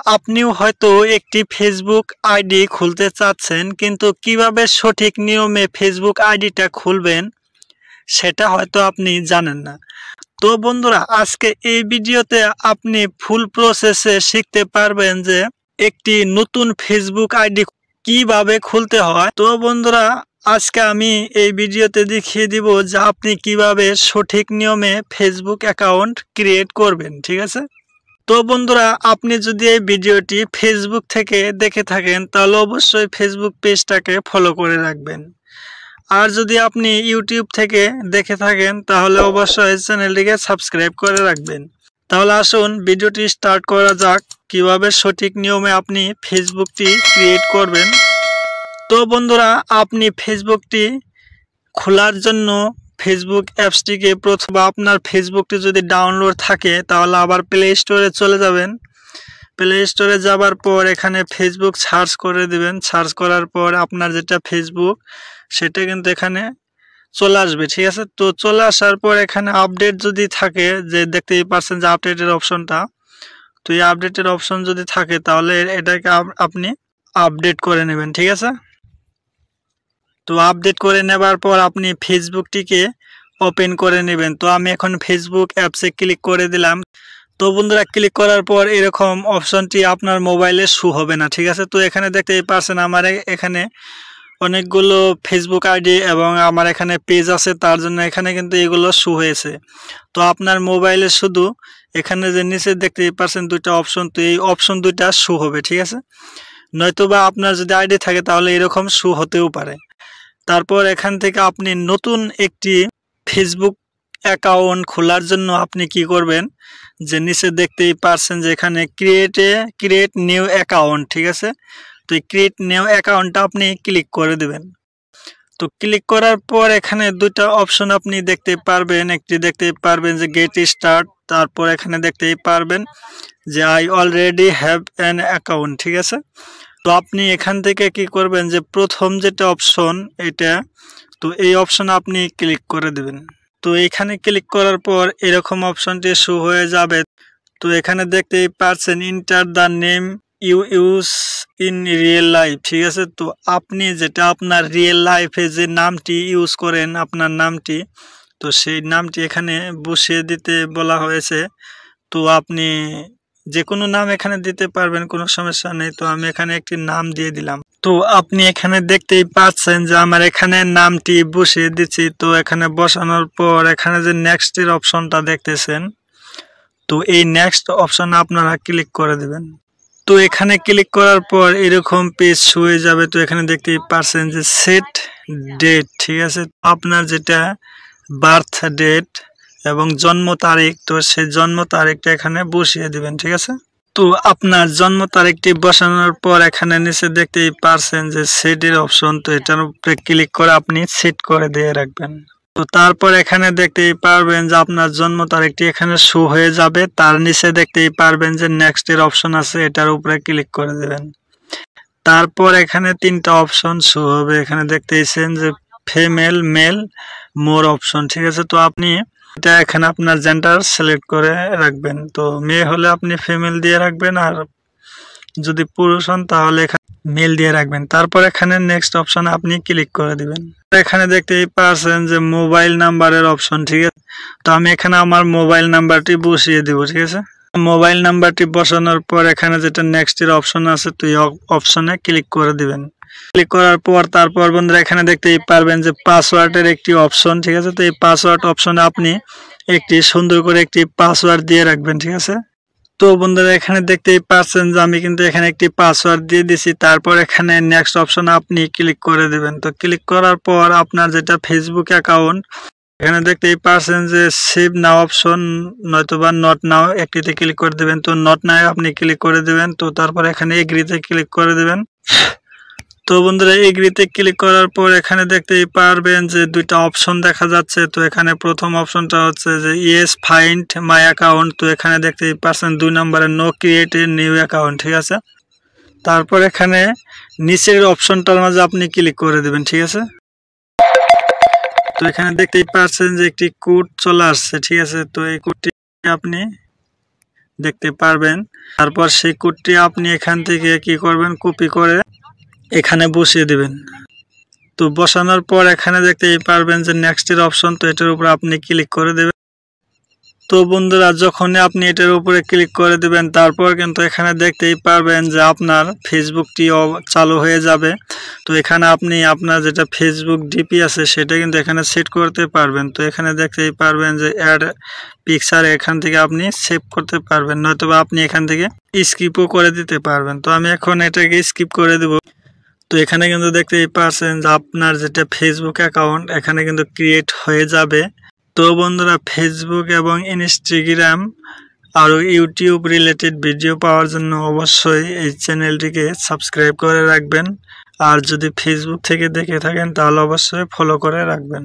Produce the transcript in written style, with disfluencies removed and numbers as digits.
আপনিও হয়তো একটি ফেসবুক আইডি খুলতে চাচ্ছেন, কিন্তু কিভাবে সঠিক নিয়মে ফেসবুক আইডিটা খুলবেন সেটা হয়তো আপনি জানেন না। তো বন্ধুরা, আজকে এই ভিডিওতে আপনি ফুল প্রসেসে শিখতে পারবেন যে একটি নতুন ফেসবুক আইডি কিভাবে খুলতে হয়। তো বন্ধুরা, আজকে আমি এই ভিডিওতে দেখিয়ে দিব যে আপনি কিভাবে সঠিক নিয়মে ফেসবুক অ্যাকাউন্ট ক্রিয়েট করবেন, ঠিক আছে? তো বন্ধুরা, আপনি যদি এই ভিডিওটি ফেসবুক থেকে দেখে থাকেন তাহলে অবশ্যই ফেসবুক পেজটাকে ফলো করে রাখবেন। আর যদি আপনি ইউটিউব থেকে দেখে থাকেন তাহলে অবশ্যই চ্যানেলটিকে সাবস্ক্রাইব করে রাখবেন। তাহলে আসুন ভিডিওটি স্টার্ট করা যাক, কিভাবে সঠিক নিয়মে আপনি ফেসবুকটি ক্রিয়েট করবেন। তো বন্ধুরা, আপনি ফেসবুকটি খোলার জন্য ফেসবুক অ্যাপসটিকে প্রথমে আপনার ফেসবুকটি যদি ডাউনলোড থাকে তাহলে আবার প্লে স্টোরে চলে যাবেন। প্লে স্টোরে যাবার পর এখানে ফেসবুক সার্চ করে দিবেন। সার্চ করার পর আপনার যেটা ফেসবুক সেটা কিন্তু এখানে চলে আসবে, ঠিক আছে? তো চলে আসার পর এখানে আপডেট যদি থাকে, যে দেখতেই পাচ্ছেন যে আপডেটের অপশনটা, তো এই আপডেটের অপশন যদি থাকে তাহলে এটাকে আপনি আপডেট করে নেবেন, ঠিক আছে? তো আপডেট করে নেবার পর আপনি ফেসবুকটিকে ওপেন করে নেবেন। তো আমি এখন ফেসবুক অ্যাপসে ক্লিক করে দিলাম। তো বন্ধুরা, ক্লিক করার পর এরকম অপশনটি আপনার মোবাইলে শো হবে না, ঠিক আছে? তো এখানে দেখতেই পাচ্ছেন আমার এখানে অনেকগুলো ফেসবুক আইডি এবং আমার এখানে পেজ আছে, তার জন্য এখানে কিন্তু এগুলো শো হয়েছে। তো আপনার মোবাইলে শুধু এখানে যে নিচে দেখতেই পাচ্ছেন দুইটা অপশন, তো এই অপশন দুইটা শো হবে, ঠিক আছে? নয়তোবা আপনার যদি আইডি থাকে তাহলে এরকম শো হতেও পারে। তারপর এখান থেকে আপনি নতুন একটি ফেসবুক অ্যাকাউন্ট খোলার জন্য আপনি কি করবেন, যে নিচে দেখতেই পাচ্ছেন যে এখানে ক্রিয়েট নিউ অ্যাকাউন্ট, ঠিক আছে? তো এই ক্রিয়েট নিউ অ্যাকাউন্টটা আপনি ক্লিক করে দেবেন। তো ক্লিক করার পর এখানে দুইটা অপশন আপনি দেখতে পারবেন। একটি দেখতে পারবেন যে গেট স্টার্ট, তারপর এখানে দেখতেই পারবেন যে I already have an account, ঠিক আছে? তো আপনি এখান থেকে কি করবেন, যে প্রথম যেটা অপশন এটা, তো এই অপশন আপনি ক্লিক করে দেবেন। তো এখানে ক্লিক করার পর এরকম অপশনটি শো হয়ে যাবে। তো এখানে দেখতেই পাচ্ছেন enter the name you use in real life, ঠিক আছে? তো আপনি যেটা আপনার রিয়েল লাইফে যে নামটি ইউজ করেন, আপনার নামটি, তো সেই নামটি এখানে বসিয়ে দিতে বলা হয়েছে। তো আপনি যে কোনো নাম এখানে দিতে পারবেন, কোনো সমস্যা নেই। তো আমি এখানে একটি নাম দিয়ে দিলাম। তো আপনি এখানে দেখতেই পাচ্ছেন যে আমার এখানে নামটি বসিয়ে দিচ্ছি। তো এখানে বসানোর পর এখানে যে নেক্সট এর অপশনটা দেখতেছেন, তো এই নেক্সট অপশনে আপনারা ক্লিক করে দেবেন। তো এখানে ক্লিক করার পর এরকম পেজ হয়ে যাবে। তো এখানে দেখতেই পাচ্ছেন যে সেট ডেট, ঠিক আছে? আপনার যেটা বার্থ ডেট এবং জন্ম তারিখ, তো সেই জন্ম তারিখটা এখানে বসিয়ে দিবেন, ঠিক আছে? তো আপনার জন্ম তারিখটি বসানোর পর এখানে নিচে দেখতেই পারছেন যে সেটের অপশন, তো এটার উপরে ক্লিক করে আপনি সেট করে দিয়ে রাখবেন। তো তারপর এখানে দেখতেই পারবেন যে আপনার জন্ম তারিখটি এখানে শো হয়ে যাবে। তার নিচে দেখতেই পারবেন যে নেক্সট এর অপশন আছে, এটার উপরে ক্লিক করে দেবেন। তারপর এখানে তিনটা অপশন শো হবে। এখানে দেখতেইছেন যে ফিমেল, মেল, মোর অপশন, ঠিক আছে? তো আপনি এটা এখানে আপনার জেন্ডার সিলেক্ট করে রাখবেন। তো মেয়ে হলে আপনি ফিমেল দিয়ে রাখবেন, আর যদি পুরুষ হন তাহলে এখানে মেল দিয়ে রাখবেন। তারপর এখানে নেক্সট অপশনে আপনি ক্লিক করে দিবেন। এখানে দেখতেই পাচ্ছেন যে মোবাইল নাম্বারের অপশন, ঠিক আছে? তো আমি এখানে আমার মোবাইল নাম্বারটি বসিয়ে দিব, ঠিক আছে? মোবাইল নাম্বারটি বসানোর পর এখানে যেটা নেক্সট এর অপশন আছে, তো এই অপশনে ক্লিক করে দিবেন। ক্লিক করার পর তারপর বন্ধুরা এখানে দেখতেই পারবেন যে পাসওয়ার্ডের একটি অপশন, ঠিক আছে? তো এই পাসওয়ার্ড অপশনে আপনি একটি সুন্দর করে একটি পাসওয়ার্ড দিয়ে রাখবেন, ঠিক আছে? তো বন্ধুরা এখানে দেখতেই পাচ্ছেন যে আমি কিন্তু এখানে একটি পাসওয়ার্ড দিয়ে দিছি। তারপর এখানে নেক্সট অপশনে আপনি ক্লিক করে দিবেন। তো ক্লিক করার পর আপনার যেটা ফেসবুক অ্যাকাউন্ট, এখানে দেখতেই পাচ্ছেন যে সেভ নাও অপশন নয়তোবা নট নাও, একটিতে ক্লিক করে দিবেন। তো নট নাও আপনি ক্লিক করে দিবেন। তো তারপর এখানে এগ্রিতে ক্লিক করে দিবেন। তো বন্ধুরা এগ্রিতে ক্লিক করার পর এখানে দেখতেই পারবেন যে দুইটা অপশন দেখা যাচ্ছে। তো এখানে প্রথম অপশনটা হচ্ছে যে ইয়েস ফাইন্ড মাই অ্যাকাউন্ট, তো এখানে দেখতেই পাচ্ছেন 2 নম্বরে no create a new account, ঠিক আছে? তারপর এখানে নিচের অপশনটার মাঝে আপনি ক্লিক করে দেবেন, ঠিক আছে? তো এখানে দেখতেই পাচ্ছেন যে একটি কোড চলে আসছে, ঠিক আছে? তো এই কোডটি আপনি দেখতে পারবেন। তারপর সেই কোডটি আপনি এখান থেকে কি করবেন, কপি করে এখানে বসিয়ে দিবেন। তো বসানোর পর এখানে দেখতেই পারবেন যে নেক্সটের অপশন, তো এটার উপর আপনি ক্লিক করে দেবেন। তো বন্ধুরা যখনই আপনি এটার উপরে ক্লিক করে দিবেন তারপর কিন্তু এখানে দেখতেই পারবেন যে আপনার ফেসবুকটি চালু হয়ে যাবে। তো এখানে আপনি আপনার যেটা ফেসবুক ডিপি আছে সেটা কিন্তু এখানে সেট করতে পারবেন। তো এখানে দেখতেই পারবেন যে অ্যাড পিকচার, এখান থেকে আপনি সেভ করতে পারবেন, নয়তো আপনি এখান থেকে স্কিপও করে দিতে পারবেন। তো আমি এখন এটাকে স্কিপ করে দেব। তো এখানে কিন্তু দেখতেই পাচ্ছেন যে আপনার যেটা ফেসবুক অ্যাকাউন্ট এখানে কিন্তু ক্রিয়েট হয়ে যাবে। তো বন্ধুরা ফেসবুক এবং ইনস্টাগ্রাম আর ইউটিউব রিলেটেড ভিডিও পাওয়ার জন্য অবশ্যই এই চ্যানেলটিকে সাবস্ক্রাইব করে রাখবেন। আর যদি ফেসবুক থেকে দেখে থাকেন তাহলে অবশ্যই ফলো করে রাখবেন।